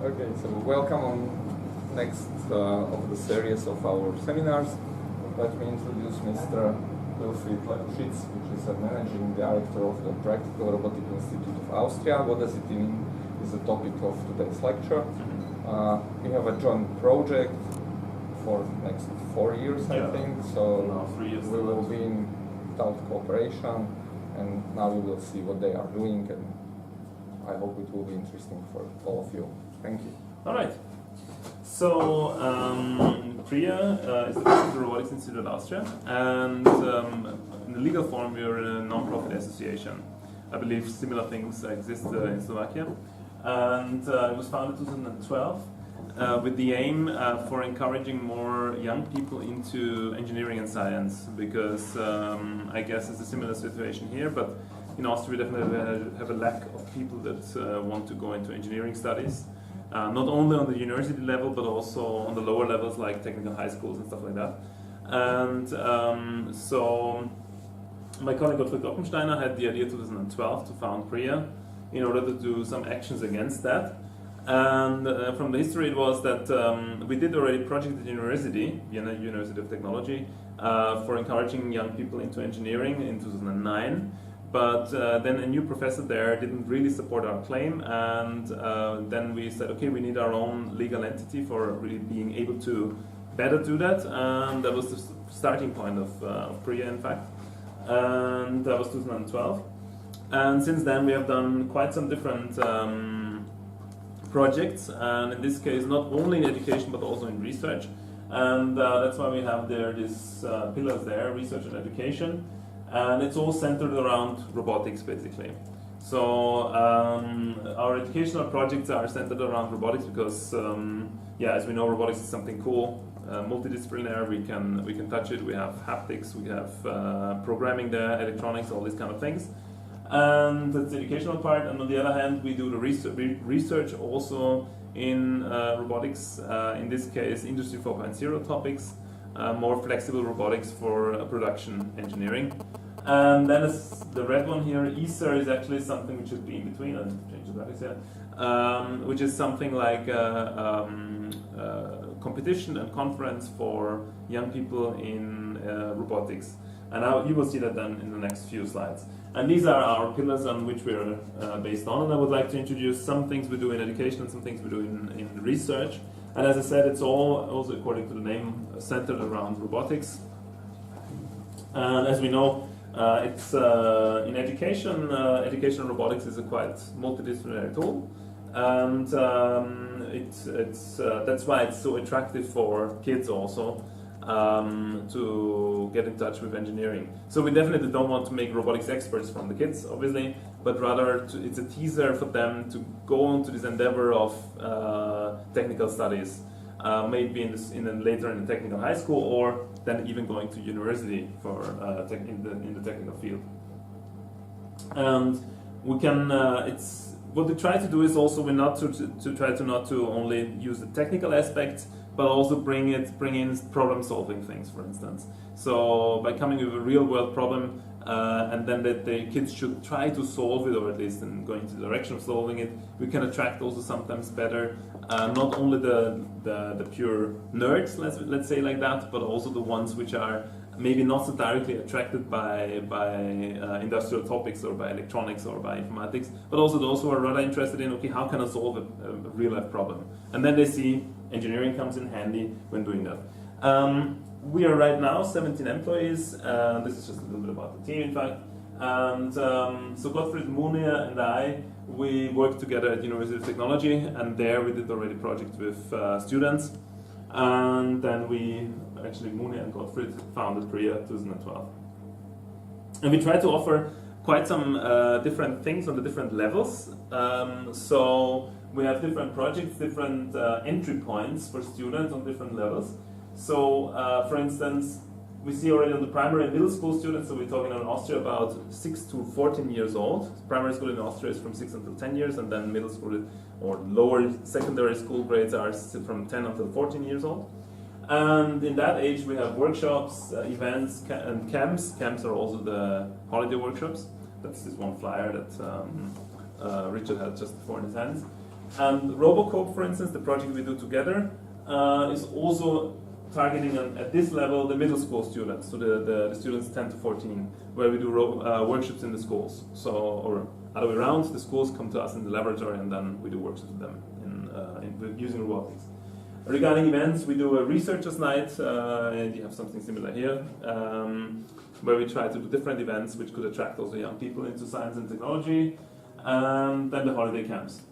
Okay, so welcome on next of the series of our seminars. Let me introduce Mr. Wilfried Lepuschitz, which is a managing director of the Practical Robotics Institute of Austria. What does it mean is the topic of today's lecture. We have a joint project for next 4 years, I think, so now 3 years we will be in total cooperation, and now we will see what they are doing, and I hope it will be interesting for all of you. Thank you. All right. So PRIA is the Practical Robotics Institute of Austria, and in the legal form we are a non-profit association. I believe similar things exist in Slovakia, and it was founded in 2012 with the aim for encouraging more young people into engineering and science, because I guess it's a similar situation here, but in Austria we definitely have a lack of people that want to go into engineering studies. Not only on the university level, but also on the lower levels like technical high schools and stuff like that. And so my colleague Wilfried Lepuschitz had the idea 2012 to found PRIA in order to do some actions against that. And from the history it was that we did already a project at university, Vienna University of Technology, for encouraging young people into engineering in 2009. But then a new professor there didn't really support our claim, and then we said, okay, we need our own legal entity for really being able to better do that, and that was the starting point of PRIA, in fact, and that was 2012. And since then we have done quite some different projects, and in this case not only in education but also in research, and that's why we have there these pillars there, research and education. And it's all centered around robotics, basically. So our educational projects are centered around robotics because, yeah, as we know, robotics is something cool, multidisciplinary. We can touch it. We have haptics. We have programming there, electronics, all these kind of things. And that's the educational part. And on the other hand, we do the research also in robotics. In this case, Industry 4.0 topics. More flexible robotics for production engineering. And then the red one here, ESER, is actually something which should be in between. I'll change the graphics here. Which is something like competition and conference for young people in robotics. And you will see that then in the next few slides. And these are our pillars on which we're based on. And I would like to introduce some things we do in education and some things we do in research. And as I said, it's all also, according to the name, centered around robotics. And as we know, it's in education. Educational robotics is a quite multidisciplinary tool, and that's why it's so attractive for kids also to get in touch with engineering. So we definitely don't want to make robotics experts from the kids, obviously, but rather it's a teaser for them to go into this endeavor of technical studies, maybe later in the technical high school, or then even going to university for in the technical field. And we can what we try to do is also to try to not to only use the technical aspects, but also bring in problem-solving things, for instance. So by coming with a real-world problem, and then that the kids should try to solve it, or at least in going to the direction of solving it, we can attract also sometimes better not only the pure nerds, let's say like that, but also the ones which are maybe not so directly attracted by industrial topics or by electronics or by informatics, but also those who are rather interested in, okay, how can I solve a real-life problem? And then they see engineering comes in handy when doing that. We are right now 17 employees. This is just a little bit about the team, in fact. And so Gottfried Munia and I, we worked together at University of Technology, and there we did already projects with students. And then Munia and Gottfried founded PRIA 2012. And we try to offer quite some different things on the different levels. So we have different projects, different entry points for students on different levels. So, for instance, we see already on the primary and middle school students, so we're talking in Austria about 6 to 14 years old. Primary school in Austria is from 6 until 10 years, and then middle school or lower secondary school grades are from 10 until 14 years old. And in that age we have workshops, events, and camps. Camps are also the holiday workshops. That's this one flyer that Richard had just before in his hands. And RoboCope, for instance, the project we do together, is also targeting at this level the middle school students, so the students 10 to 14, where we do workshops in the schools. So, or other way around, the schools come to us in the laboratory and then we do workshops with them using robotics. Regarding events, we do a researchers night, and you have something similar here, where we try to do different events which could attract also young people into science and technology, and then the holiday camps.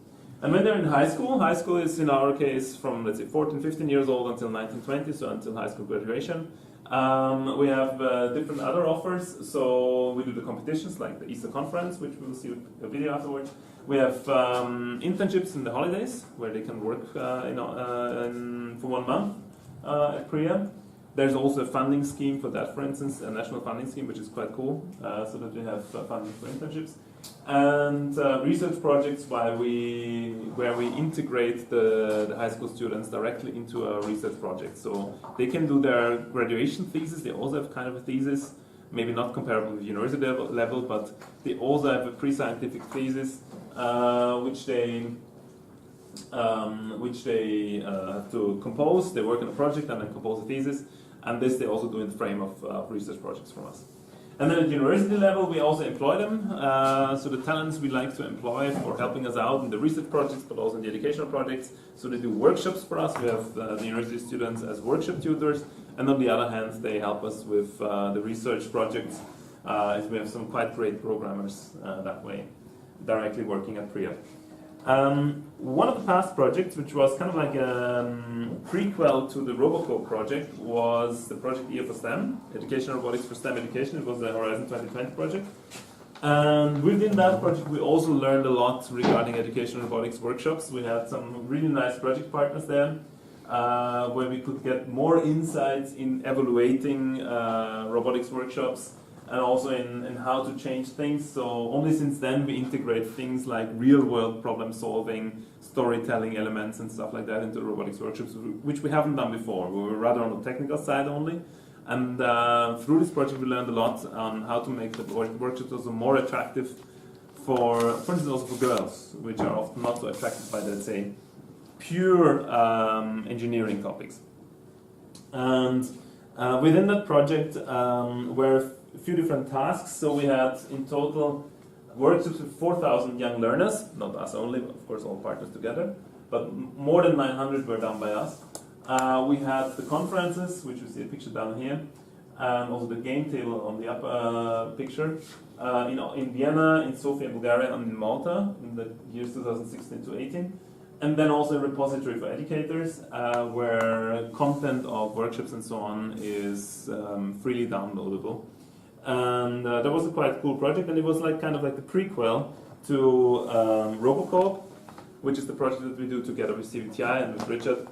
And when they're in high school is in our case from, let's say, 14, 15 years old until 19, 20, so until high school graduation. We have different other offers, so we do the competitions like the Easter conference, which we'll see a video afterwards. We have internships in the holidays, where they can work for 1 month at PRIA. There's also a funding scheme for that, for instance, a national funding scheme, which is quite cool, so that we have funding for internships. And research projects where we integrate the high school students directly into a research project. So they can do their graduation thesis, they also have kind of a thesis, maybe not comparable with university level, but they also have a pre-scientific thesis, which they have to compose. They work on a project and then compose a thesis, and this they also do in the frame of research projects from us. And then at university level, we also employ them. So the talents we like to employ for helping us out in the research projects, but also in the educational projects. So they do workshops for us. We have the university students as workshop tutors, and on the other hand, they help us with the research projects. We have some quite great programmers that way, directly working at PRIA. One of the past projects, which was kind of like a prequel to the RoboCope project, was the project EA for STEM, Educational Robotics for STEM Education. It was the Horizon 2020 project. And within that project, we also learned a lot regarding educational robotics workshops. We had some really nice project partners there, where we could get more insights in evaluating robotics workshops, and also in how to change things. So only since then we integrate things like real-world problem solving, storytelling elements and stuff like that into robotics workshops, which we haven't done before. We were rather on the technical side only. And through this project we learned a lot on how to make the workshops also more attractive for instance, also for girls, which are often not so attracted by, let's say, pure engineering topics. And within that project were a few different tasks. So we had in total workshops with 4,000 young learners, not us only, of course all partners together, but more than 900 were done by us. We had the conferences, which you see a picture down here, and also the game table on the upper picture, in Vienna, in Sofia, Bulgaria, and in Malta in the years 2016 to 18. And then also a repository for educators, where content of workshops and so on is freely downloadable. And that was a quite cool project, and it was like kind of like the prequel to RoboCope, which is the project that we do together with CVTI and with Richard,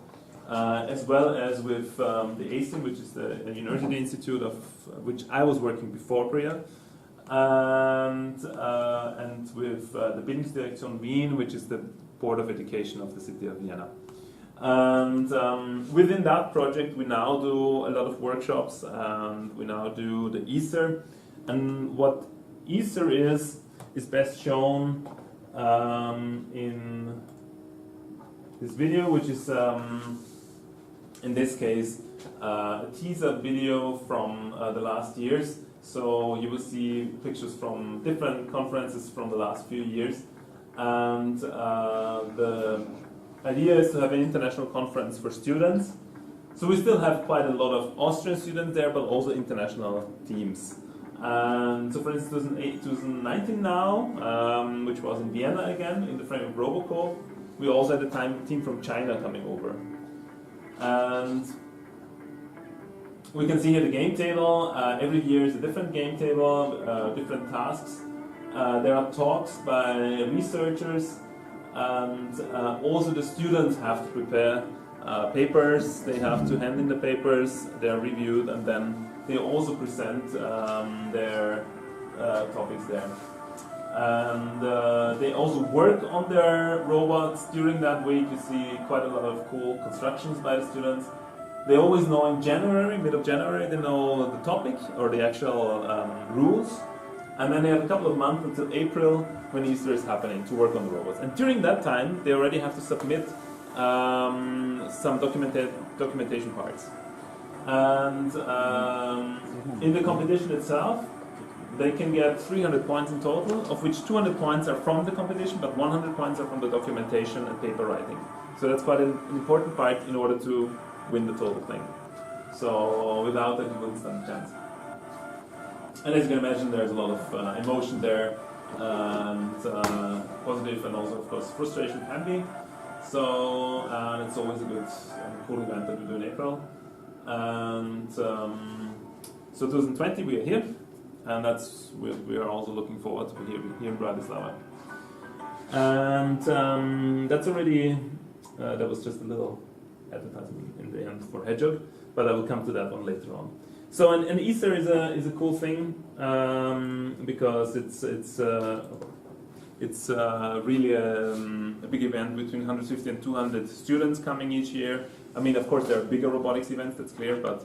as well as with the ASIM, which is the University Institute of which I was working before PRIA, and with the Bildungsdirektion Wien, which is the Board of Education of the city of Vienna. And within that project we now do a lot of workshops, and we now do the Easter. And what Easter is best shown in this video, which is in this case a teaser video from the last years. So you will see pictures from different conferences from the last few years. And the idea is to have an international conference for students. So we still have quite a lot of Austrian students there, but also international teams. And so for instance, 2019 now, which was in Vienna again, in the frame of RoboCope, we also had a team from China coming over. And we can see here the game table. Every year is a different game table, different tasks. There are talks by researchers, and also the students have to prepare papers. They have to hand in the papers, they are reviewed, and then they also present their topics there. And they also work on their robots during that week. You see quite a lot of cool constructions by the students. They always know in January, mid of January, they know the topic or the actual rules. And then they have a couple of months until April when Easter is happening to work on the robots. And during that time, they already have to submit some documentation parts. And in the competition itself, they can get 300 points in total, of which 200 points are from the competition, but 100 points are from the documentation and paper writing. So that's quite an important part in order to win the total thing. So without that, you wouldn't stand a chance. And as you can imagine, there's a lot of emotion there, and positive and also, of course, frustration can be. So, and it's always a good cool event that we do in April. And so 2020 we are here, and we are also looking forward to be here in Bratislava. And that's already, that was just a little advertisement in the end for Hedgehog, but I will come to that one later on. So and Easter is a cool thing because it's really a big event between 150 and 200 students coming each year. I mean, of course, there are bigger robotics events, that's clear, but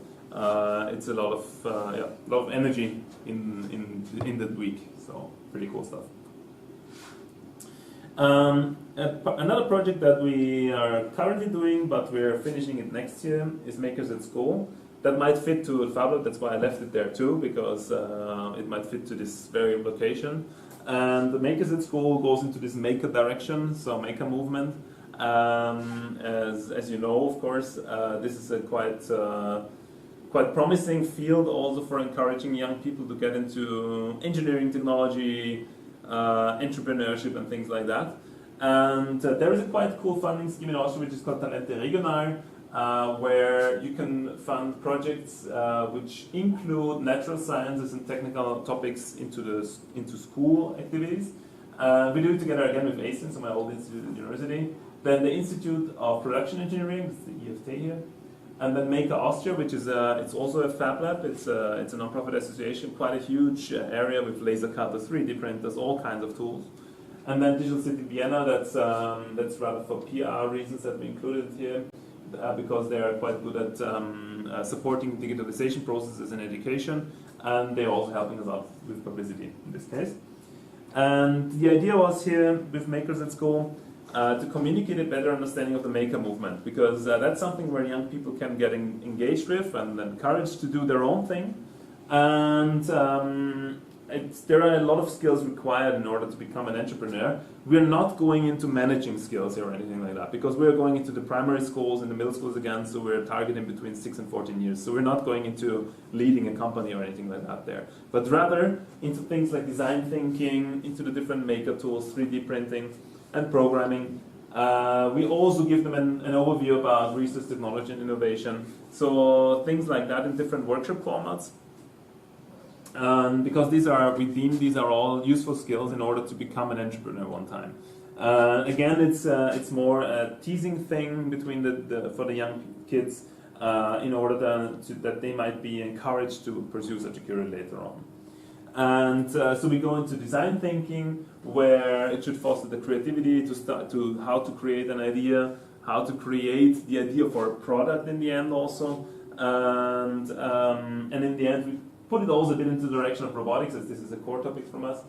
it's a lot of energy in that week. So pretty cool stuff. Another project that we are currently doing, but we're finishing it next year, is Makers at School. That might fit to Fab, that's why I left it there too, because it might fit to this very location. And the Makers at School goes into this maker direction, so maker movement. As you know, of course, this is a quite promising field also for encouraging young people to get into engineering, technology, entrepreneurship and things like that. And there is a quite cool funding scheme in Austria which is called Talente Regional, where you can fund projects which include natural sciences and technical topics into school activities. We do it together again with ACEN, so my old institute at university. Then the Institute of Production Engineering, it's the EFT here. And then Maker Austria, which is it's also a fab lab. It's a non-profit association, quite a huge area with laser cutters, 3D printers, all kinds of tools. And then Digital City Vienna, that's rather for PR reasons that we included here, because they are quite good at supporting digitalization processes in education, and they're also helping us out with publicity in this case. And the idea was here with Makers at School to communicate a better understanding of the maker movement, because that's something where young people can get engaged with and encouraged to do their own thing. And there are a lot of skills required in order to become an entrepreneur. We're not going into managing skills here or anything like that, because we're going into the primary schools and the middle schools again, so we're targeting between 6 and 14 years. So we're not going into leading a company or anything like that there, but rather into things like design thinking, into the different maker tools, 3D printing, and programming. We also give them an overview about research, technology, and innovation. So things like that in different workshop formats. Because these are all useful skills in order to become an entrepreneur one time. Again, it's more a teasing thing between for the young kids in order that they might be encouraged to pursue such a career later on. And so we go into design thinking, where it should foster the creativity to how to create an idea, how to create the idea for a product in the end also, and in the end we put it also a bit into the direction of robotics, as this is a core topic from us.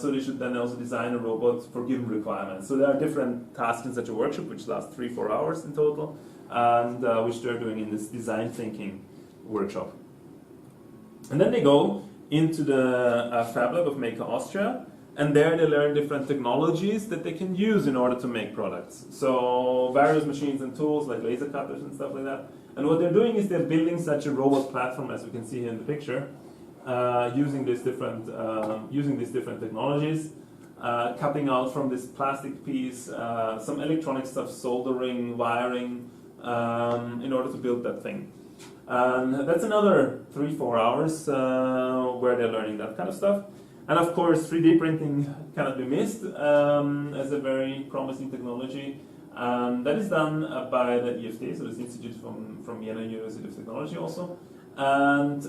So they should then also design a robot for given requirements. So there are different tasks in such a workshop, which lasts 3-4 hours in total, and which they're doing in this design thinking workshop. And then they go into the Fab Lab of Maker Austria, and there they learn different technologies that they can use in order to make products. So various machines and tools like laser cutters and stuff like that. And what they're doing is they're building such a robot platform, as we can see here in the picture, using these different technologies, cutting out from this plastic piece some electronic stuff, soldering, wiring, in order to build that thing. And that's another 3-4 hours where they're learning that kind of stuff. And of course, 3D printing cannot be missed as a very promising technology. That is done by the EFT, so this institute from Vienna University of Technology also. And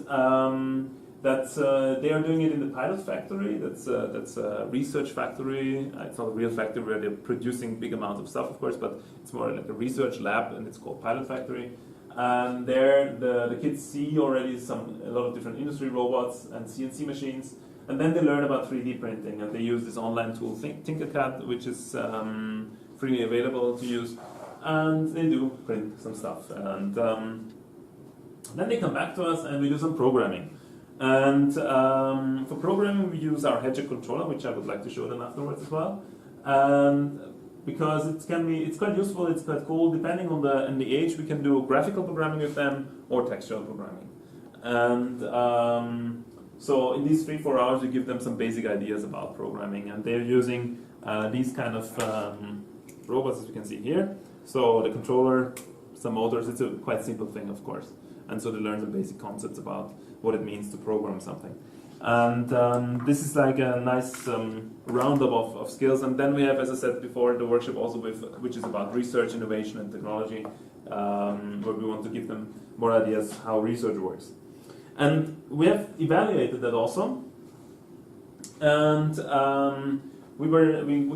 they are doing it in the pilot factory. That's a research factory. It's not a real factory where they're producing big amounts of stuff, of course, but it's more like a research lab, and it's called pilot factory. And there the kids see already a lot of different industry robots and CNC machines, And then they learn about 3D printing, and they use this online tool Tinkercad, which is freely available to use, and they do print some stuff. And then they come back to us, and we do some programming. And for programming, we use our Hedgehog controller, which I would like to show them afterwards as well. And because it's quite useful, it's quite cool. Depending on the age, we can do graphical programming with them or textual programming. And so in these 3-4 hours, we give them some basic ideas about programming, and they're using these kind of robots, as you can see here. So the controller, some motors. It's a quite simple thing, of course. And so they learn some basic concepts about what it means to program something. And this is like a nice roundup of skills. And then we have, as I said before, the workshop also which is about research, innovation, and technology, where we want to give them more ideas how research works. And we have evaluated that also. And we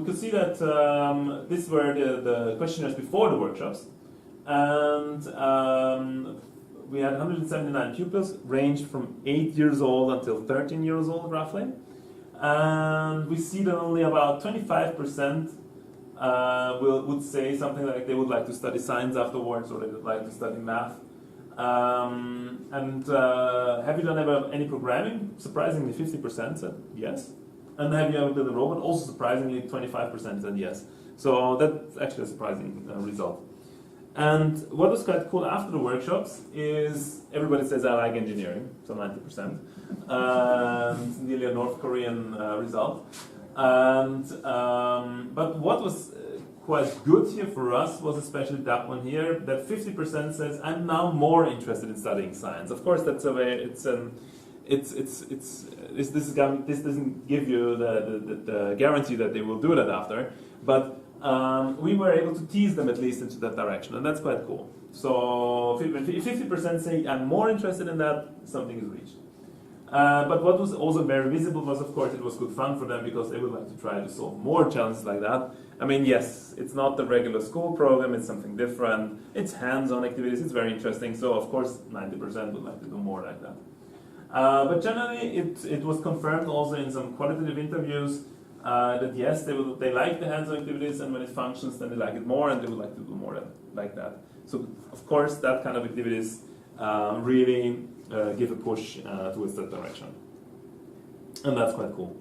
could see that these were the questionnaires before the workshops. And we had 179 pupils, ranged from 8 years old until 13 years old, roughly. And we see that only about 25% would say something like they would like to study science afterwards, or they would like to study math. And have you done ever any programming? Surprisingly, 50% said yes. And have you ever built a robot? Also surprisingly, 25% said yes. So that's actually a surprising result. And what was quite cool after the workshops is everybody says I like engineering, so 90%. Nearly a North Korean result. And but what was quite good here for us was especially that one here, that 50% says I'm now more interested in studying science. Of course, that's a way. This doesn't give you the guarantee that they will do that after, but we were able to tease them at least into that direction, and that's quite cool. So if 50% say I'm more interested in that, something is reached. But what was also very visible was, of course, it was good fun for them because they would like to try to solve more challenges like that. I mean, yes, it's not the regular school program, it's something different. It's hands-on activities, it's very interesting. So, of course, 90% would like to do more like that. But generally, it was confirmed also in some qualitative interviews that yes, they like the hands-on activities, and when it functions, then they like it more, and they would like to do more like that. So, of course, that kind of activities really give a push towards that direction. And that's quite cool.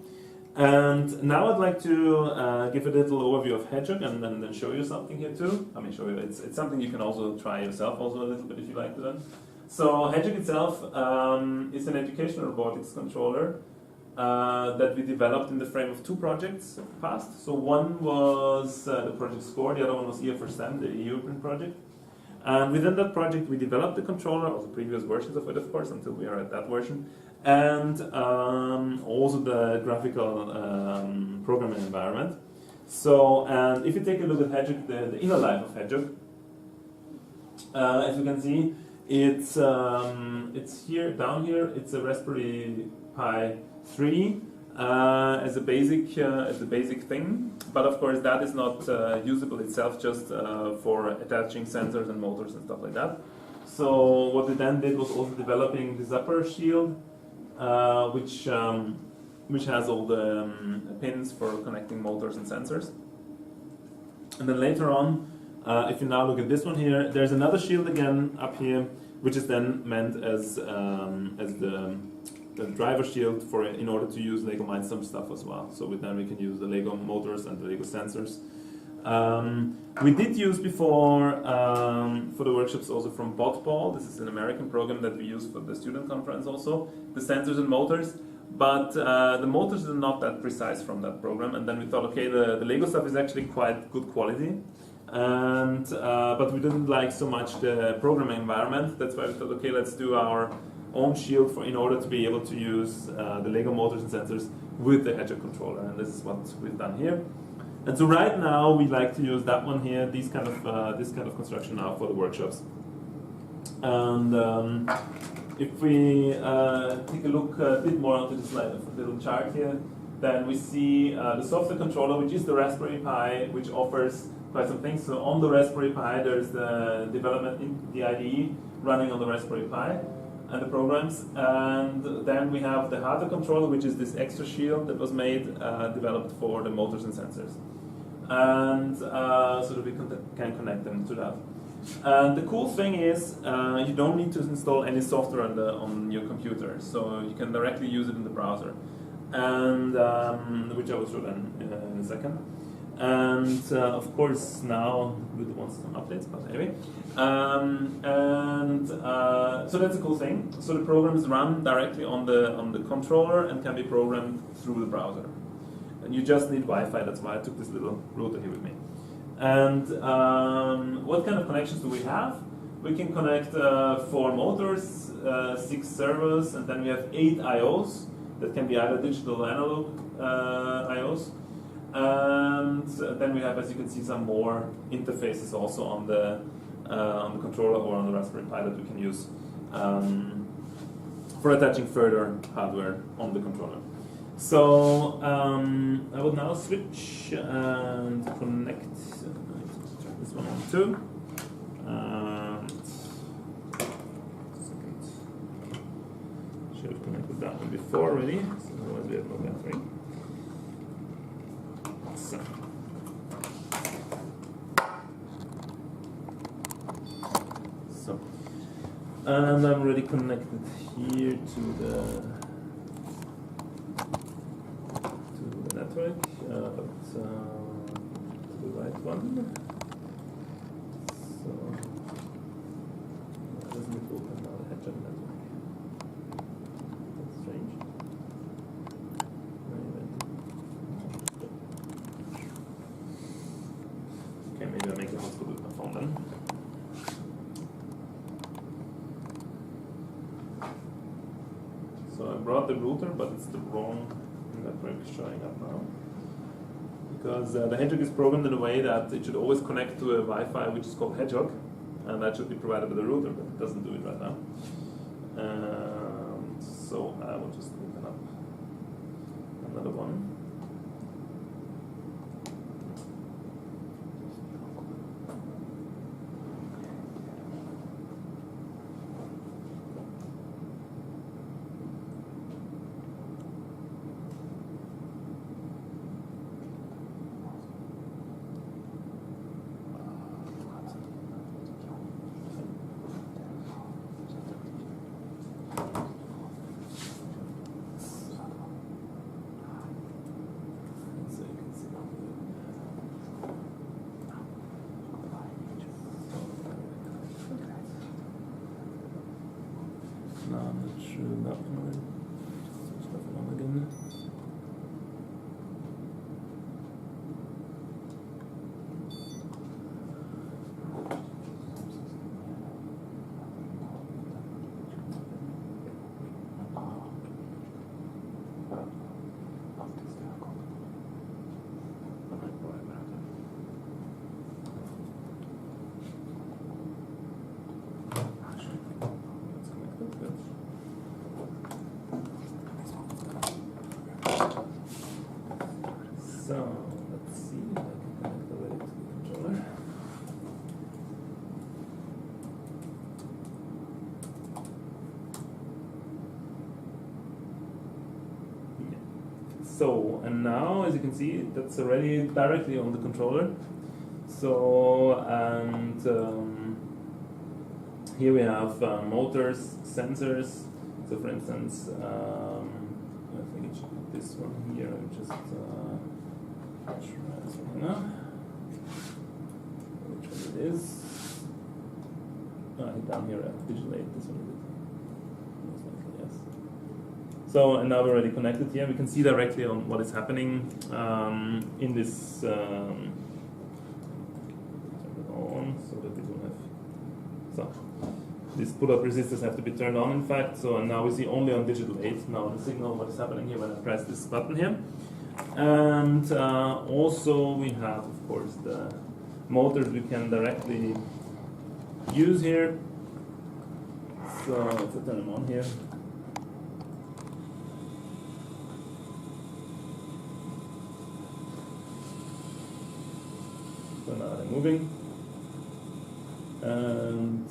And now I'd like to give a little overview of Hedgehog and then show you something here too. I mean, show you, it's something you can also try yourself also a little bit if you like to then. So Hedgehog itself is an educational robotics controller that we developed in the frame of 2 projects in the past. So one was the project SCORE, the other one was EA for STEM, the European project. And within that project, we developed the controller, also previous versions of it, of course, until we are at that version, and also the graphical programming environment. So, and if you take a look at Hedgehog, the inner life of Hedgehog, as you can see, it's here, down here. It's a Raspberry Pi 3 as a basic thing. But of course, that is not usable itself, just for attaching sensors and motors and stuff like that. So what we then did was also developing this upper shield, which has all the pins for connecting motors and sensors. And then later on, if you now look at this one here, there's another shield again up here, which is then meant as the driver shield in order to use Lego Mindstorm stuff as well. So then we can use the Lego motors and the Lego sensors. We did use before for the workshops also from Botball. This is an American program that we use for the student conference also, the sensors and motors. But the motors are not that precise from that program. And then we thought, okay, the Lego stuff is actually quite good quality. And but we didn't like so much the programming environment. That's why we thought, okay, let's do our own shield in order to be able to use the Lego motors and sensors with the Hedgehog controller, and this is what we've done here. And so right now we like to use that one here, this kind of construction now for the workshops. And if we take a look a bit more onto this little chart here, then we see the software controller, which is the Raspberry Pi, which offers quite some things. So on the Raspberry Pi, there's the development in the IDE running on the Raspberry Pi. and the programs. And then we have the hardware controller, which is this extra shield that was made, developed for the motors and sensors. And so that we can connect them to that. And the cool thing is, you don't need to install any software on your computer, so you can directly use it in the browser, and which I will show then in a second. And of course now we want some updates, but anyway. So that's a cool thing. So the programs run directly on the controller and can be programmed through the browser. And you just need Wi-Fi. That's why I took this little router here with me. And what kind of connections do we have? We can connect 4 motors, 6 servers, and then we have 8 I/Os that can be either digital or analog I/Os. And then we have, as you can see, some more interfaces also on the controller or on the Raspberry Pi that we can use for attaching further hardware on the controller. So I will now switch and connect. Turn this one on too. And second, should have connected that one before already. So otherwise we have no battery. So. And I'm already connected here to the network, but to the right one. So doesn't it open now the Hedgehog network? That's strange. Okay, maybe I'll make a hotspot with my phone then. So I brought the router, but it's the wrong network showing up now. Because the Hedgehog is programmed in a way that it should always connect to a Wi-Fi which is called Hedgehog, and that should be provided by the router, but it doesn't do it right now. So I will just open up another one. No, I'm not sure that one. Switch that one on again. So, let's see if I can connect already to the controller. Yeah. So, and now, as you can see, that's already directly on the controller. So, and here we have motors, sensors. So, for instance, I think it should be this one here. I just try this one now. Which one it is? Down here, digital 8. This one is it. Most likely, yes. So, and now we're already connected here. We can see directly on what is happening in this. Turn it on so that we don't have. So, these pull-up resistors have to be turned on, in fact. So, and now we see only on digital 8 now the signal what is happening here when I press this button here. And also we have, of course, the motors we can directly use here. So let's turn them on here. So now they're moving. And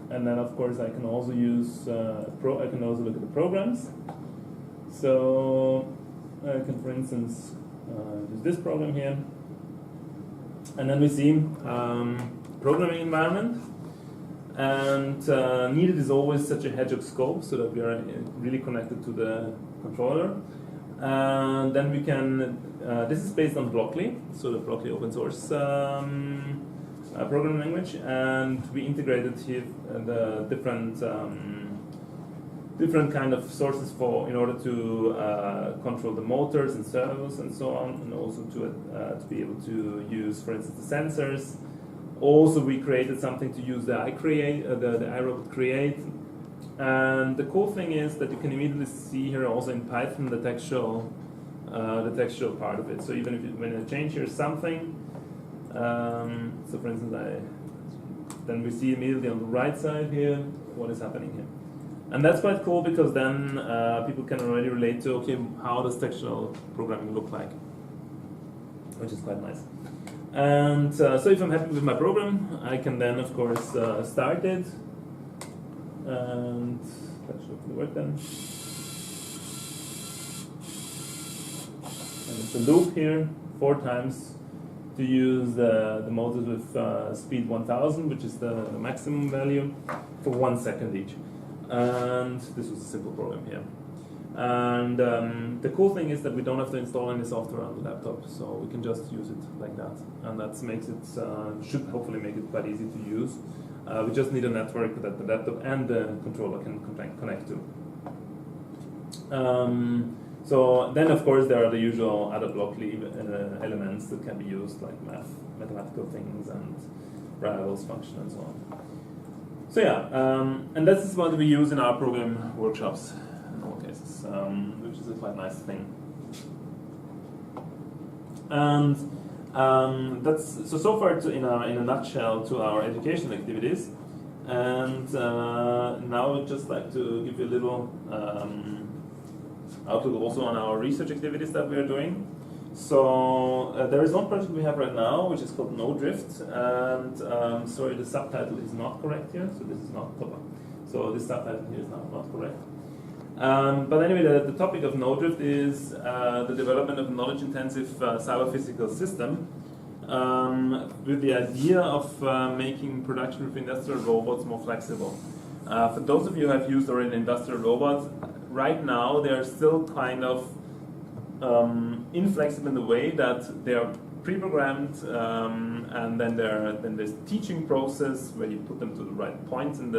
and then of course I can also use I can also look at the programs. So I can, for instance, use this program here, and then we see programming environment. And needed is always such a Hedgehog scope, so that we are really connected to the controller. And then we can, this is based on Blockly, so the Blockly open source programming language, and we integrated here the different kind of sources in order to control the motors and servos and so on, and also to be able to use, for instance, the sensors. Also, we created something to use the iRobot create. And the cool thing is that you can immediately see here also in Python the textual part of it. So even when I change here something, so for instance, then we see immediately on the right side here what is happening here. And that's quite cool because then people can already relate to, okay, how does textual programming look like, which is quite nice. And so if I'm happy with my program, I can then, of course, start it. And that should hopefully work then. And it's a loop here, 4 times to use the motors with speed 1000, which is the maximum value, for 1 second each. And this was a simple program here. And the cool thing is that we don't have to install any software on the laptop, so we can just use it like that. And that makes it, should hopefully make it quite easy to use. We just need a network that the laptop and the controller can connect to. So then, of course, there are the usual other Blockly elements that can be used, like mathematical things and variables, function, and so on. So yeah, and this is what we use in our program workshops in all cases, which is a quite nice thing. And that's so far in a nutshell to our education activities. And now I'd just like to give you a little outlook also on our research activities that we are doing. So there is one project we have right now which is called No Drift, and sorry, the subtitle is not correct here, so this is not top. So this subtitle here is not correct. But anyway, the topic of No Drift is the development of a knowledge-intensive cyber-physical system with the idea of making production with industrial robots more flexible. For those of you who have used already an industrial robot, right now they are still kind of inflexible in the way that they are pre-programmed, and then there's teaching process where you put them to the right points in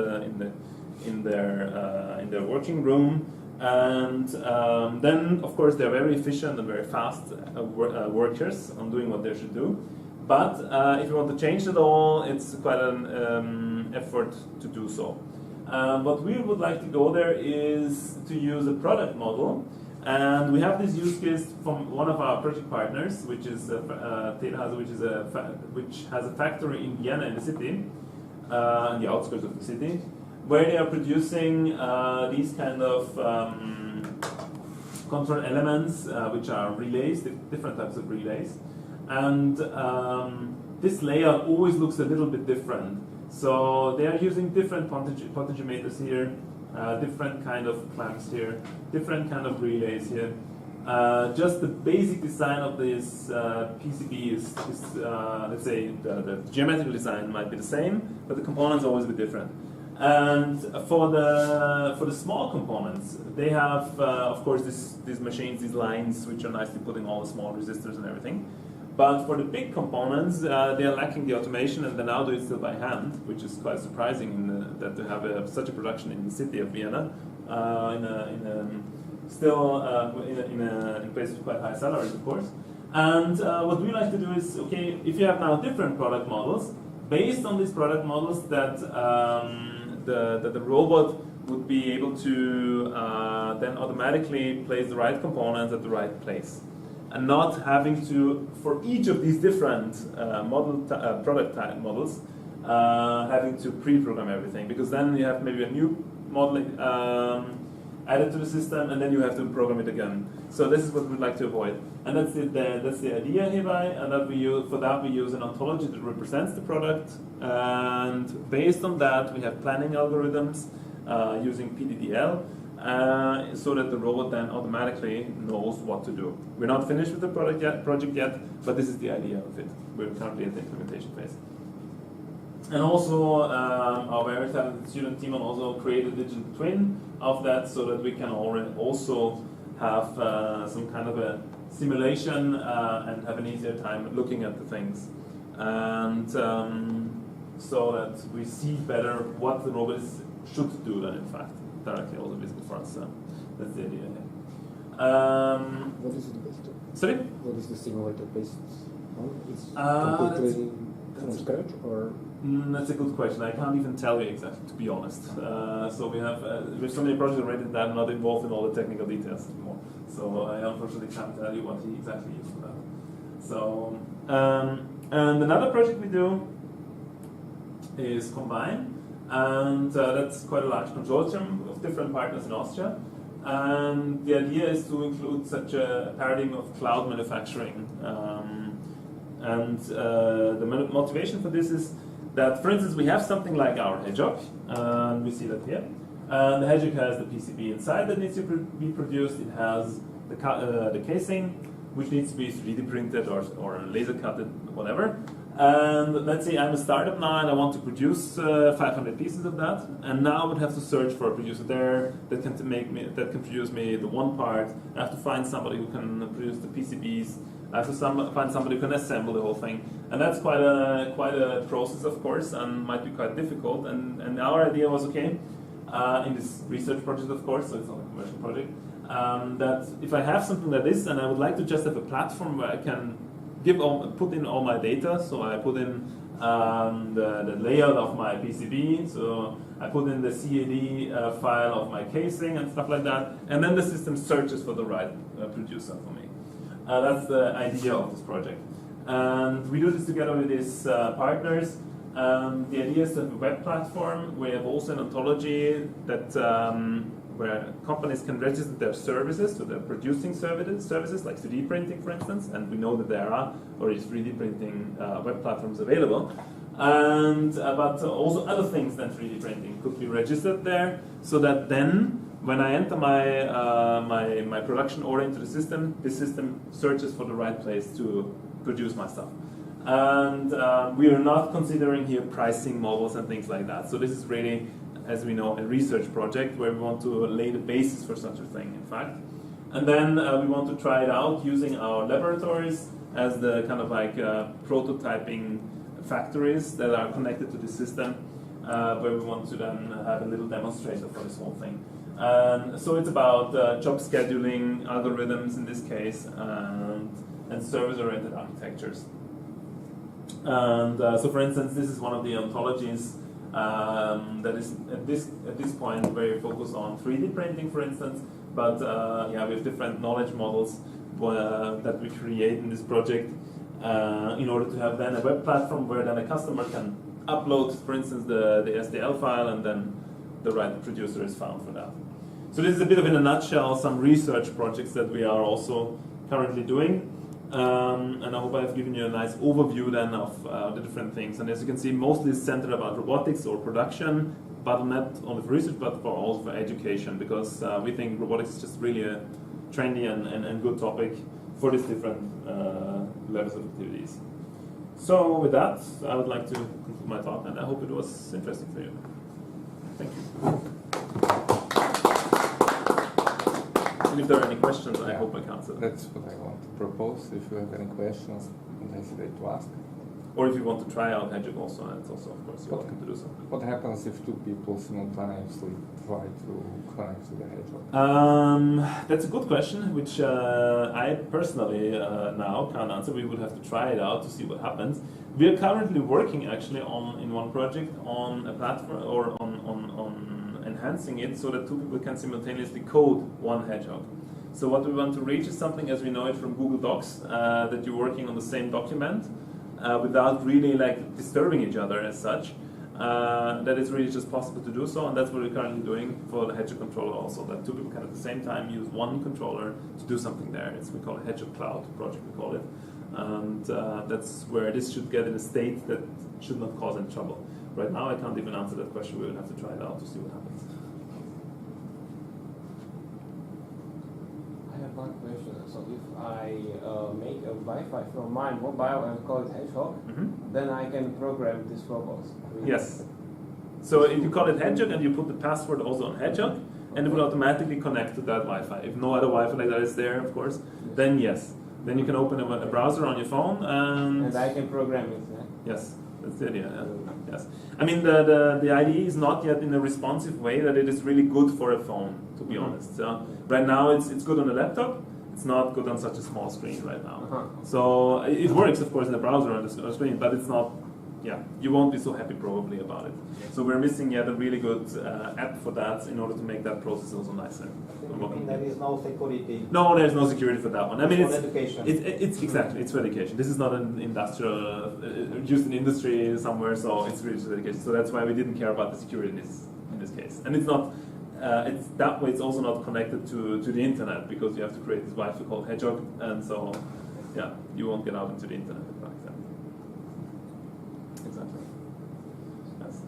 their working room, and then of course they're very efficient and very fast workers on doing what they should do. But if you want to change it all, it's quite an effort to do so. What we would like to go there is to use a product model. And we have this use case from one of our project partners, which is which has a factory in Vienna, in the city, in the outskirts of the city, where they are producing these kind of control elements, which are relays, different types of relays. And this layout always looks a little bit different. So they are using different potentiometers here, different kind of clamps here, different kind of relays here. Just the basic design of this PCB is let's say, the geometrical design might be the same, but the components always be different. And for the small components, they have, of course, these machines, these lines, which are nicely putting all the small resistors and everything. But for the big components, they are lacking the automation, and they now do it still by hand, which is quite surprising that to have such a production in the city of Vienna, in a place with quite high salaries, of course. And what we like to do is, okay, if you have now different product models, based on these product models, that the robot would be able to then automatically place the right components at the right place, and not having to, for each of these different product type models, having to pre-program everything, because then you have maybe a new model, added to the system, and then you have to program it again. So this is what we'd like to avoid, and that's the idea hereby. And that we use an ontology that represents the product, and based on that we have planning algorithms using PDDL. So that the robot then automatically knows what to do. We're not finished with the project yet, but this is the idea of it. We're currently at the implementation phase. And also, our very talented student team also created a digital twin of that, so that we can also have some kind of a simulation and have an easier time looking at the things. And so that we see better what the robot should do then, in fact. Directly also visible for us. That's the idea. What is it based on? Sorry? What is the simulator based on? It's completely from scratch, or? That's a good question. I can't even tell you exactly, to be honest. So we have so many projects already that I'm not involved in all the technical details anymore. So I unfortunately can't tell you what he exactly used for that. So and another project we do is Combine. And that's quite a large consortium of different partners in Austria. And the idea is to include such a paradigm of cloud manufacturing. The motivation for this is that, for instance, we have something like our Hedgehog, and we see that here. And the Hedgehog has the PCB inside that needs to be produced. It has the casing, which needs to be 3D printed or laser cutted, whatever. And let's say I'm a startup now and I want to produce 500 pieces of that, and now I would have to search for a producer there that can produce me the one part. I have to find somebody who can produce the PCBs. I have to find somebody who can assemble the whole thing, and that's quite a process, of course, and might be quite difficult. And our idea was, okay, in this research project, of course, so it's not a commercial project, that if I have something like this, and I would like to just have a platform where I can put in all my data. So I put in the layout of my PCB, so I put in the CAD file of my casing and stuff like that, and then the system searches for the right producer for me. That's the idea of this project. And we do this together with these partners. The idea is to have a web platform. We have also an ontology that where companies can register their services, so they're producing services like 3D printing, for instance, and we know that there are already 3D printing web platforms available. And but also other things than 3D printing could be registered there, so that then when I enter my production order into the system searches for the right place to produce my stuff. And we are not considering here pricing models and things like that. So this is really, as we know, a research project where we want to lay the basis for such a thing, in fact. And then we want to try it out using our laboratories as the kind of like prototyping factories that are connected to the system, where we want to then have a little demonstrator for this whole thing. So it's about job scheduling algorithms in this case, and service-oriented architectures. And so, for instance, this is one of the ontologies that is at this point very focused on 3D printing, for instance. But yeah, we have different knowledge models that we create in this project in order to have then a web platform where then a customer can upload, for instance, the STL file, and then the right producer is found for that. So this is a bit of, in a nutshell, some research projects that we are also currently doing. And I hope I've given you a nice overview then of the different things. And as you can see, mostly it's centered about robotics or production, but not only for research, but also for education, because we think robotics is just really a trendy and good topic for these different levels of activities. So with that, I would like to conclude my talk, and I hope it was interesting for you. Thank you. And if there are any questions, I hope I can answer them. That's what I want to propose. If you have any questions, don't hesitate to ask. Or if you want to try out Hedgehog also, it's also, of course, you're welcome to do so. What happens if two people simultaneously try to connect to the Hedgehog? That's a good question, which I personally now can't answer. We would have to try it out to see what happens. We are currently working actually in one project on a platform, or on enhancing it so that two people can simultaneously code one Hedgehog. So what we want to reach is something, as we know it from Google Docs, that you're working on the same document without really like disturbing each other as such. that it's really just possible to do so, and that's what we're currently doing for the Hedgehog controller also, that two people can at the same time use one controller to do something there. We call it Hedgehog Cloud project, we call it. And that's where this should get in a state that should not cause any trouble. Right now I can't even answer that question, we will have to try it out to see what happens. I have one question. So if I make a Wi-Fi from my mobile and call it Hedgehog, then I can program this robot. Yes. So if you call it Hedgehog and you put the password also on Hedgehog, and it will automatically connect to that Wi-Fi. If no other Wi-Fi like that is there, of course, then yes. Then you can open a browser on your phone and I can program it. Yeah? Yes, that's the idea. Yeah. Yes. I mean the IDE is not yet in a responsive way that it is really good for a phone, to be honest. So right now it's good on a laptop. It's not good on such a small screen right now. So it works, of course, in the browser on the screen, but it's not. Yeah, you won't be so happy probably about it. So we're missing yet a really good app for that in order to make that process also nicer. There is no security. No, there's no security for that one. I mean, for education. It's exactly, it's for education. This is not an industrial, used in industry somewhere, so it's really for education. So that's why we didn't care about the security in this case. And it's not, it's that way. It's also not connected to the internet because you have to create this Wi-Fi called Hedgehog, and so yeah, you won't get out into the internet. Exactly. Yes.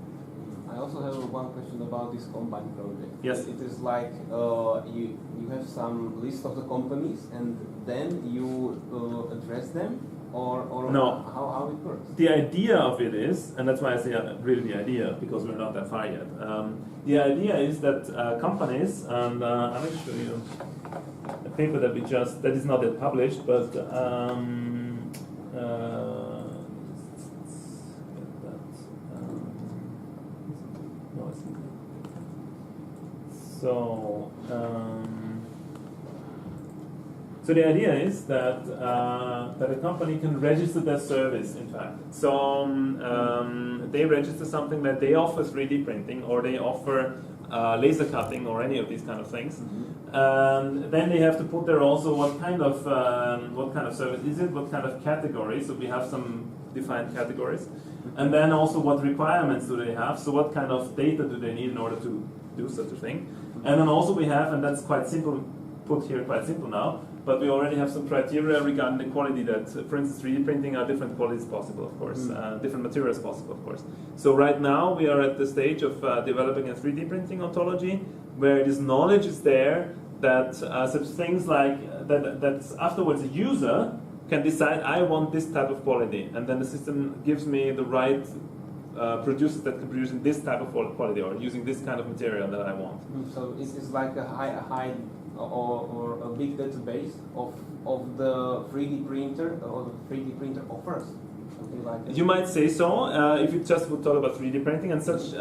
I also have one question about this combined project. Yes. It is like you have some list of the companies and then you address them, or no. How it works? The idea of it is, and that's why I say really the idea, because we're not that far yet. The idea is that companies, and I'll show you a paper that that is not yet published, but So the idea is that that a company can register their service. In fact, so they register something that they offer 3D printing, or they offer laser cutting, or any of these kind of things. Then they have to put there also what kind of service is it, what kind of category. So we have some defined categories, and then also what requirements do they have. So what kind of data do they need in order to do such a thing. And then also we have, and that's quite simple, put here quite simple now, but we already have some criteria regarding the quality that, for instance, 3D printing are different qualities possible, of course, different materials possible, of course. So right now we are at the stage of developing a 3D printing ontology where this knowledge is there that such things like, that afterwards a user can decide, I want this type of quality, and then the system gives me the right producers that can produce in this type of quality or using this kind of material that I want. So it's like a high or a big database of the 3D printer or the 3D printer offers, something like that. You might say so if you just would talk about 3D printing and such,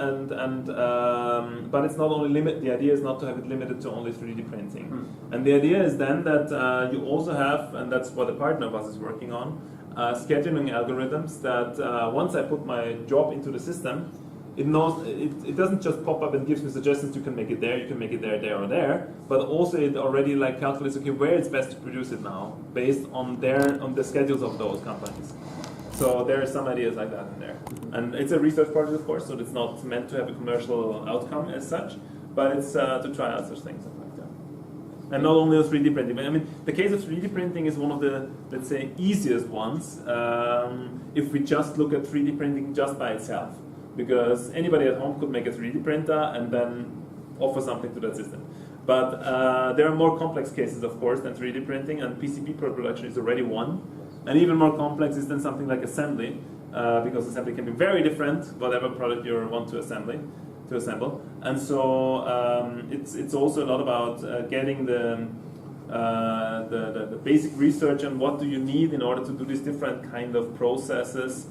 but it's not only limited. The idea is not to have it limited to only 3D printing, and the idea is then that you also have, and that's what a partner of us is working on. Scheduling algorithms that once I put my job into the system, it knows it doesn't just pop up and gives me suggestions. You can make it there, you can make it there, there, or there. But also it already like calculates where it's best to produce it now based on the schedules of those companies. So there are some ideas like that in there, and it's a research project, of course, so it's not meant to have a commercial outcome as such, but it's to try out such things. And not only 3D printing, but I mean, the case of 3D printing is one of the, let's say, easiest ones if we just look at 3D printing just by itself. Because anybody at home could make a 3D printer and then offer something to that system. But there are more complex cases, of course, than 3D printing, and PCB production is already one. And even more complex is then something like assembly, because assembly can be very different, whatever product you want to assemble. And so it's also a lot about getting the basic research on what do you need in order to do these different kind of processes,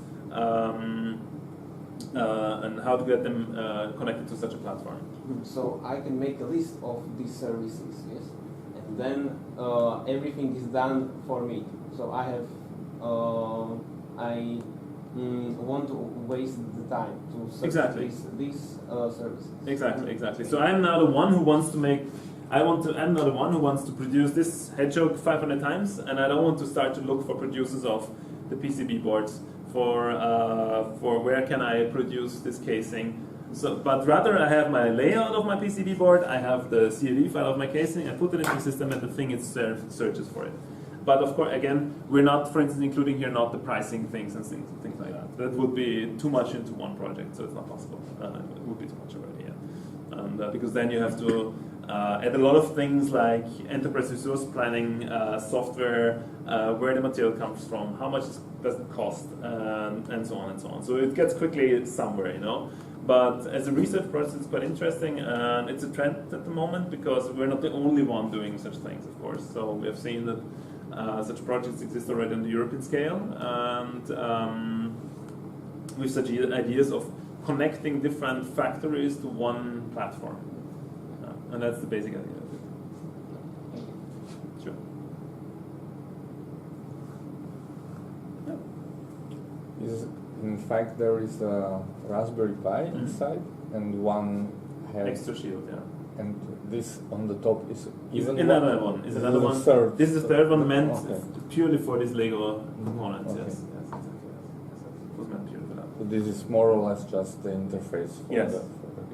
and how to get them connected to such a platform. So I can make a list of these services, yes, and then everything is done for me. So I have want to waste the time to search these services. Exactly. So I'm now the one who wants to make. I'm not the one who wants to produce this Hedgehog 500 times, and I don't want to start to look for producers of the PCB boards for where can I produce this casing. So, but rather I have my layout of my PCB board, I have the CAD file of my casing, I put it into the system and the thing itself searches for it. But of course, again, we're not, for instance, including here not the pricing things and things like that. That would be too much into one project, so it's not possible. It would be too much already, yeah. And because then you have to add a lot of things like enterprise resource planning, software, where the material comes from, how much does it cost, and so on and so on. So it gets quickly somewhere, you know. But as a research process, it's quite interesting, and it's a trend at the moment because we're not the only one doing such things, of course. So we have seen that such projects exist already on the European scale, and with such ideas of connecting different factories to one platform. And that's the basic idea of it. Sure. Yeah. In fact, there is a Raspberry Pi inside, and one has extra shield, yeah. And this on the top is even another one. Is another one. Third. This is the third one meant purely for these Lego components. Okay. Yes, exactly. It was meant purely for that. So this is more or less just the interface for Yes, the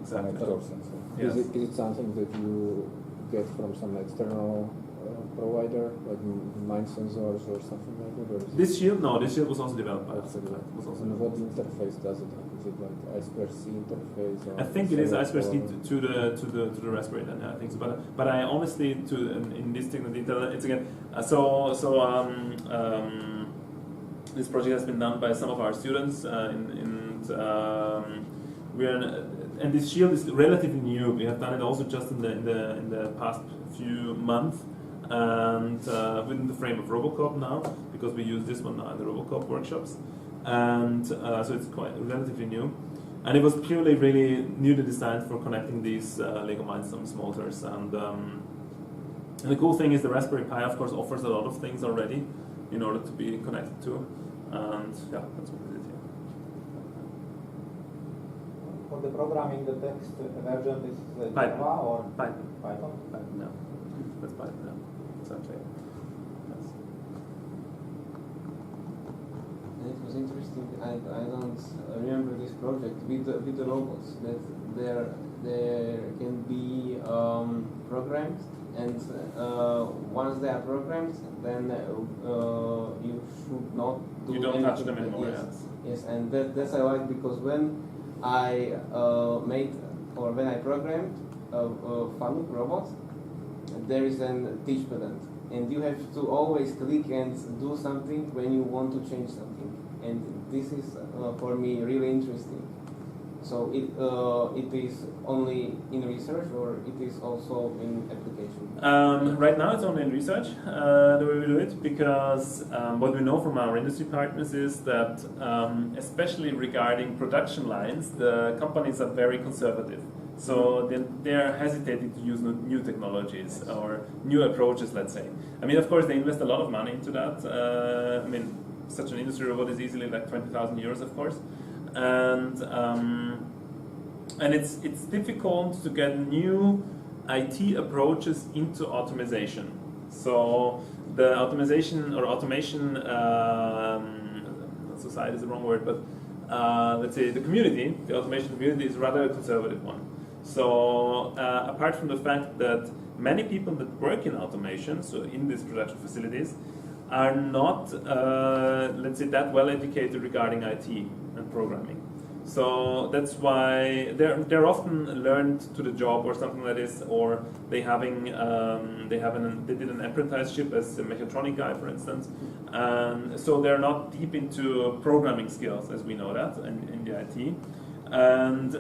exactly. connectors and so on. Yes. Is it something that you get from some external provider, like mind sensors or something like that? Or is This shield, no, this shield was also developed by us. it Was also and what interface does it have? Is it like I2C interface? Or I think it is Seminár I2C to the Raspberry. Then I think so. But I honestly in this technical detail, it's again this project has been done by some of our students and this shield is relatively new. We have done it also just in the past few months, and within the frame of Robocop now, because we use this one now in the Robocop workshops, and so it's quite relatively new. And it was purely really newly designed for connecting these Lego Mindstorm motors. And the cool thing is the Raspberry Pi, of course, offers a lot of things already in order to be connected to. And yeah, that's what we did here. For the programming, the text version is Python. Java or Python. Python? Yeah, that's Python. Yeah, exactly. Yes. It was interesting. I don't remember this project with the robots that there can be programmed, and once they are programmed, then you should not do You don't anything. touch them anymore. Yes, and that's I like, because when I when I programmed Fanuc robot, there is an teach button, and you have to always click and do something when you want to change something, and this is for me really interesting. So it is only in research, or it is also in application? Right now it's only in research, the way we do it, because what we know from our industry partners is that especially regarding production lines, the companies are very conservative. So they're hesitating to use new technologies or new approaches, let's say. I mean, of course, they invest a lot of money into that. I mean, such an industry robot is easily like 20,000 euros, of course. And it's difficult to get new IT approaches into automation. So the automation society is the wrong word, but let's say the automation community is rather a conservative one. So apart from the fact that many people that work in automation, so in these production facilities, are not, let's say, that well educated regarding IT and programming. So that's why they're often learned to the job or something like this, or they did an apprenticeship as a mechatronic guy, for instance, and so they're not deep into programming skills as we know that in the IT, and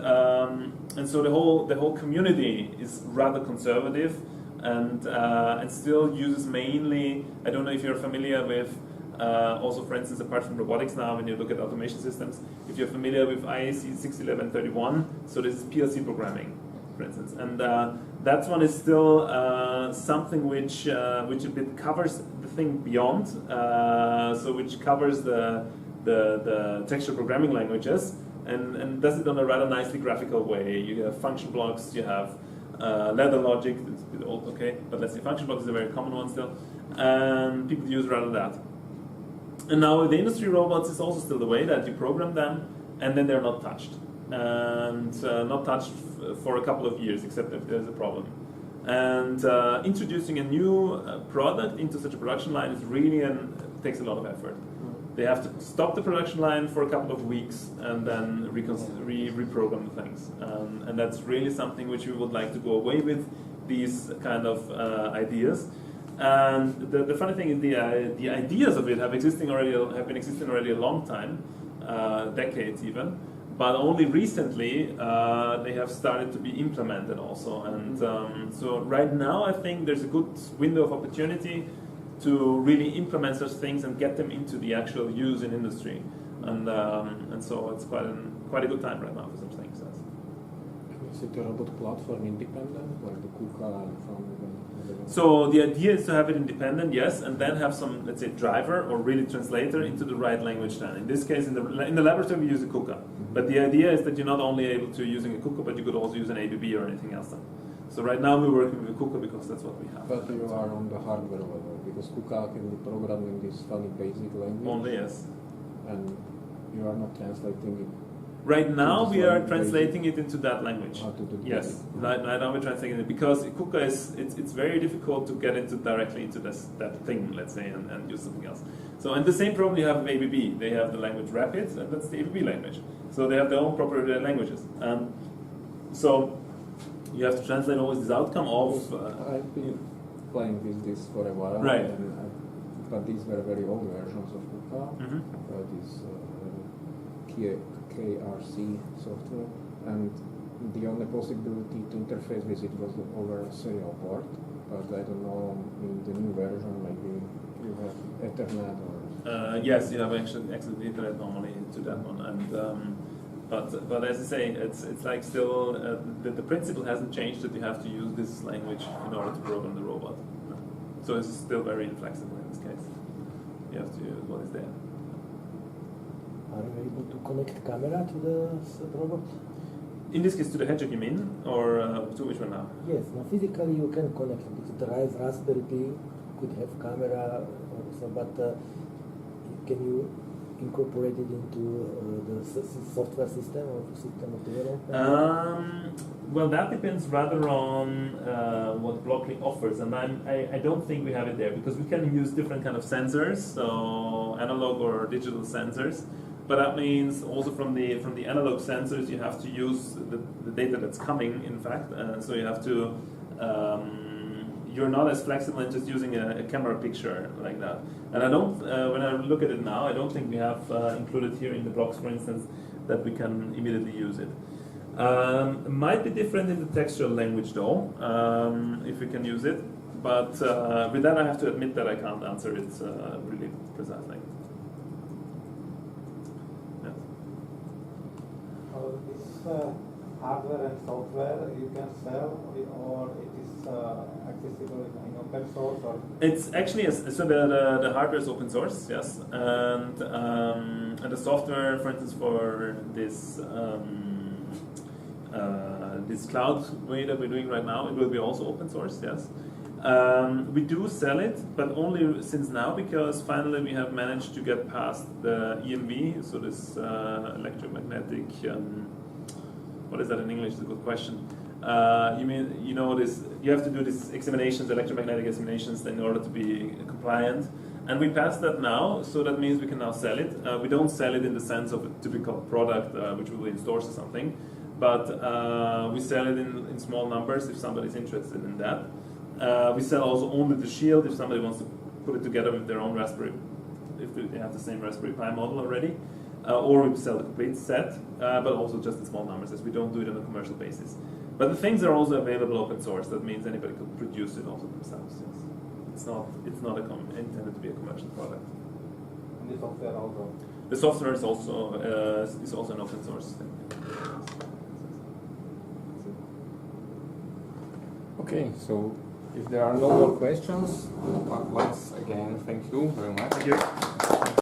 so the whole community is rather conservative and still uses mainly. I don't know if you're familiar with. Also, for instance, apart from robotics now, when you look at automation systems, if you're familiar with IAC 61131, so this is PLC programming, for instance, and that one is still something which a bit covers the thing beyond, so which covers the textual programming languages and does it on a rather nicely graphical way. You have function blocks, you have ladder logic. It's a bit old, okay, but let's say function blocks is a very common one still, and people use rather that. And now with the industry robots, it's also still the way that you program them, and then they're not touched. And not touched for a couple of years, except if there's a problem. And introducing a new product into such a production line is really takes a lot of effort. They have to stop the production line for a couple of weeks and then reprogram the things. And that's really something which we would like to go away with, these kind of ideas. And the funny thing is the ideas of it have been existing already a long time, decades even. But only recently they have started to be implemented also. And so right now I think there's a good window of opportunity to really implement such things and get them into the actual use in industry. And so it's quite a good time right now for such things. Is it a robot platform independent, like the KUKA from So the idea is to have it independent, yes, and then have some, let's say, driver or really translator into the right language then. In this case, in the laboratory, we use a KUKA. But the idea is that you're not only able to using a KUKA, but you could also use an ABB or anything else then. So right now we're working with a KUKA because that's what we have. But you are on the hardware level, because KUKA can be programmed in this funny basic language. Only, yes. And you are not translating it. Right now we are translating it into that language. Yes, right now we're translating it because KUKA it's very difficult to get directly into that thing, let's say, and use something else. So and the same problem you have with ABB. They have the language Rapid, and that's the ABB language. So they have their own proper languages. So you have to translate always this outcome of. I've been playing with this for a while, right? But these were very old versions of KUKA. This KRC software, and the only possibility to interface with it was over a serial port. But I don't know, in the new version maybe you have Ethernet or. Yes, you have actually access to the internet normally to that one, and but as I say, it's like still the principle hasn't changed that you have to use this language in order to program the robot. So it's still very inflexible in this case. You have to use what is there. Are you able to connect camera to the robot? In this case, to the Hedgehog, you mean, or to which one now? Yes, now physically you can connect it. Because the Raspberry Pi could have camera, also, but can you incorporate it into the software system or system of development? Well, that depends rather on what Blockly offers, and I don't think we have it there because we can use different kind of sensors, so analog or digital sensors. But that means also from the analog sensors you have to use the data that's coming. In fact, so you have to. You're not as flexible in just using a camera picture like that. And I don't. When I look at it now, I don't think we have included here in the blocks, for instance, that we can immediately use it. It might be different in the textual language though, if we can use it. But with that, I have to admit that I can't answer it really precisely. This hardware and software you can sell, or it is accessible in open source? Or? It's actually so the hardware is open source, yes, and the software, for instance, for this this cloud way that we're doing right now, it will be also open source, yes. We do sell it, but only since now, because finally we have managed to get past the EMV, so this electromagnetic, what is that in English? It's a good question. You mean, you know, this, you have to do these examinations, electromagnetic examinations, in order to be compliant. And we passed that now, so that means we can now sell it. We don't sell it in the sense of a typical product which will be in stores or something, but we sell it in small numbers if somebody's interested in that. We sell also only the shield if somebody wants to put it together with their own Raspberry, if they have the same Raspberry Pi model already. Or we sell the complete set, but also just in small numbers, as we don't do it on a commercial basis. But the things are also available open source. That means anybody could produce it also themselves. Yes. It's not intended to be a commercial product. And the software also. The software is also an open source thing. Okay, so if there are no more questions, once again, thank you very much. Thank you.